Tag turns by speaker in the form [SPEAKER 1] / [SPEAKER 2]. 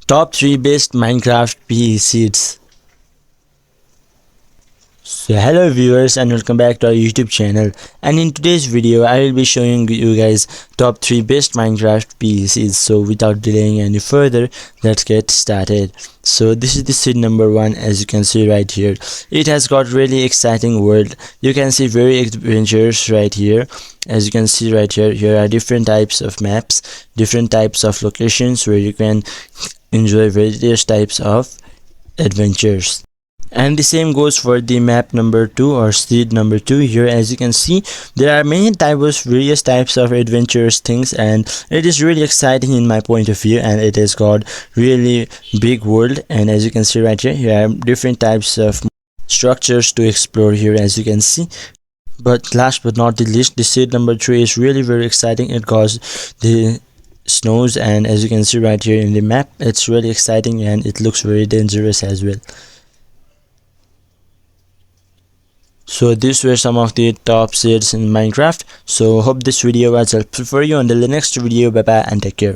[SPEAKER 1] Top 3 best Minecraft PE seeds. So hello viewers and welcome back to our YouTube channel, and in today's video I will be showing you guys top 3 best Minecraft PECs. So without delaying any further, let's get started. So this is the seed number 1. As you can see right here, it has got really exciting world. You can see very adventurous right here. As you can see right here, here are different types of maps, different types of locations where you can enjoy various types of adventures. And the same goes for the map number 2 or seed number 2. Here as you can see, there are many types, various types of adventurous things, and it is really exciting in my point of view, and it has got really big world. And as you can see right here, here are different types of structures to explore here as you can see. But last but not the least, the seed number 3 is really very exciting. It goes the snows, and as you can see right here in the map, it's really exciting and it looks very dangerous as well. So these were some of the top seeds in Minecraft. So hope this video was helpful for you. Until the next video, bye bye and take care.